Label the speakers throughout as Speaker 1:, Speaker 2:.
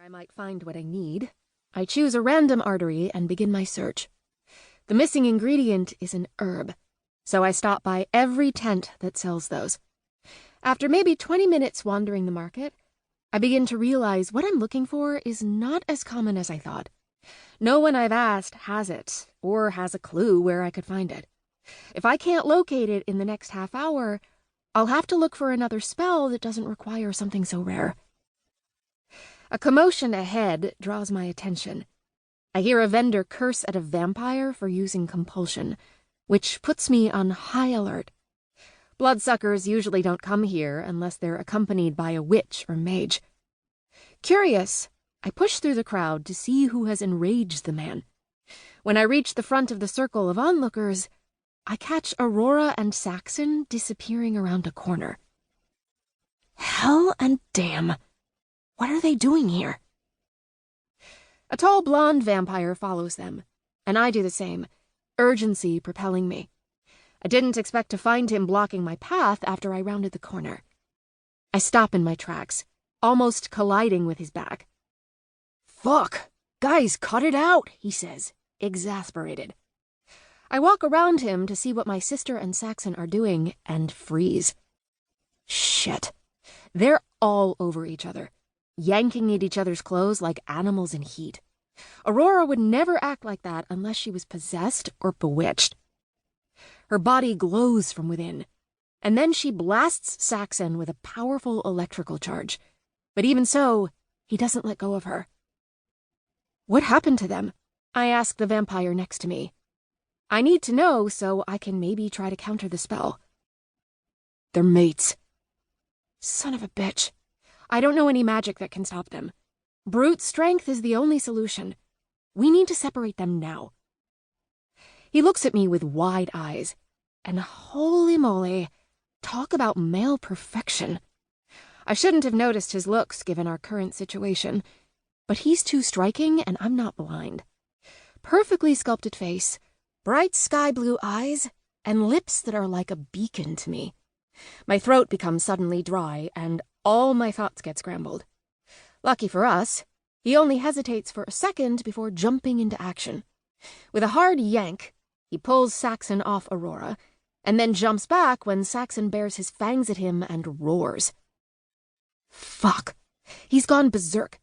Speaker 1: I might find what I need, I choose a random artery and begin my search. The missing ingredient is an herb, so I stop by every tent that sells those. After maybe 20 minutes wandering the market, I begin to realize what I'm looking for is not as common as I thought. No one I've asked has it, or has a clue where I could find it. If I can't locate it in the next half hour, I'll have to look for another spell that doesn't require something so rare. A commotion ahead draws my attention. I hear a vendor curse at a vampire for using compulsion, which puts me on high alert. Bloodsuckers usually don't come here unless they're accompanied by a witch or mage. Curious, I push through the crowd to see who has enraged the man. When I reach the front of the circle of onlookers, I catch Aurora and Saxon disappearing around a corner. Hell and damn! What are they doing here? A tall blonde vampire follows them, and I do the same, urgency propelling me. I didn't expect to find him blocking my path after I rounded the corner. I stop in my tracks, almost colliding with his back. "Fuck! Guys, cut it out!" he says, exasperated. I walk around him to see what my sister and Saxon are doing, and freeze. Shit. They're all over each other, yanking at each other's clothes like animals in heat. Aurora would never act like that unless she was possessed or bewitched. Her body glows from within, and then she blasts Saxon with a powerful electrical charge. But even so, he doesn't let go of her. What happened to them? I ask the vampire next to me. I need to know so I can maybe try to counter the spell. They're mates. Son of a bitch. I don't know any magic that can stop them. Brute strength is the only solution. We need to separate them now. He looks at me with wide eyes, and holy moly, talk about male perfection. I shouldn't have noticed his looks given our current situation, but he's too striking and I'm not blind. Perfectly sculpted face, bright sky blue eyes, and lips that are like a beacon to me. My throat becomes suddenly dry, and all my thoughts get scrambled. Lucky for us, he only hesitates for a second before jumping into action. With a hard yank, he pulls Saxon off Aurora, and then jumps back when Saxon bares his fangs at him and roars. Fuck. He's gone berserk.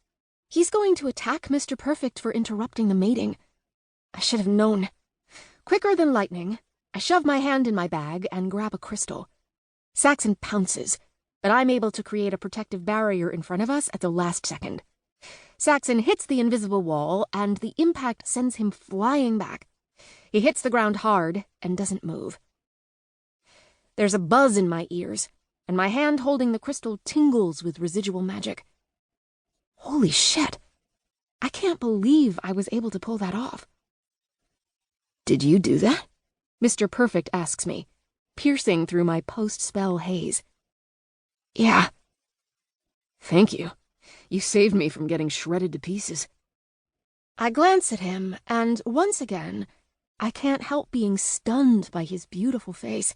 Speaker 1: He's going to attack Mr. Perfect for interrupting the mating. I should have known. Quicker than lightning, I shove my hand in my bag and grab a crystal. Saxon pounces, but I'm able to create a protective barrier in front of us at the last second. Saxon hits the invisible wall, and the impact sends him flying back. He hits the ground hard and doesn't move. There's a buzz in my ears, and my hand holding the crystal tingles with residual magic. Holy shit! I can't believe I was able to pull that off. Did you do that? Mr. Perfect asks me, piercing through my post-spell haze. Yeah. Thank you. You saved me from getting shredded to pieces. I glance at him, and once again, I can't help being stunned by his beautiful face.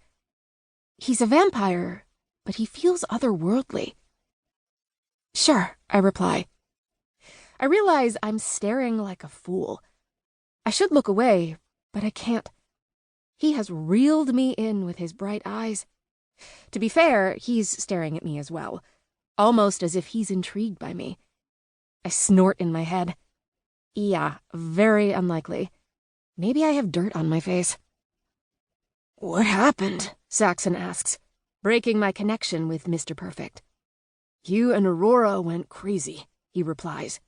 Speaker 1: He's a vampire, but he feels otherworldly. Sure, I reply. I realize I'm staring like a fool. I should look away, but I can't. He has reeled me in with his bright eyes. To be fair, he's staring at me as well, almost as if he's intrigued by me. I snort in my head. Yeah, very unlikely. Maybe I have dirt on my face. What happened? Saxon asks, breaking my connection with Mr. Perfect. You and Aurora went crazy, he replies.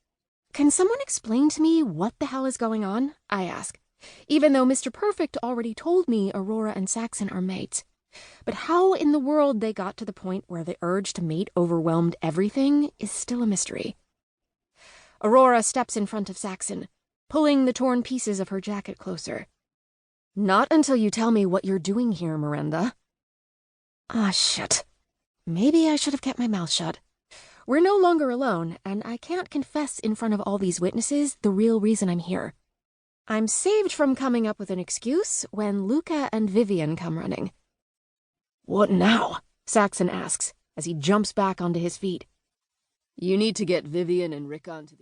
Speaker 1: Can someone explain to me what the hell is going on? I ask, even though Mr. Perfect already told me Aurora and Saxon are mates. But how in the world they got to the point where the urge to mate overwhelmed everything is still a mystery. Aurora steps in front of Saxon, pulling the torn pieces of her jacket closer. Not until you tell me what you're doing here, Miranda. Ah, shit. Maybe I should have kept my mouth shut. We're no longer alone, and I can't confess in front of all these witnesses the real reason I'm here. I'm saved from coming up with an excuse when Luca and Vivian come running. What now? Saxon asks, as he jumps back onto his feet. You need to get Vivian and Rikkon to the...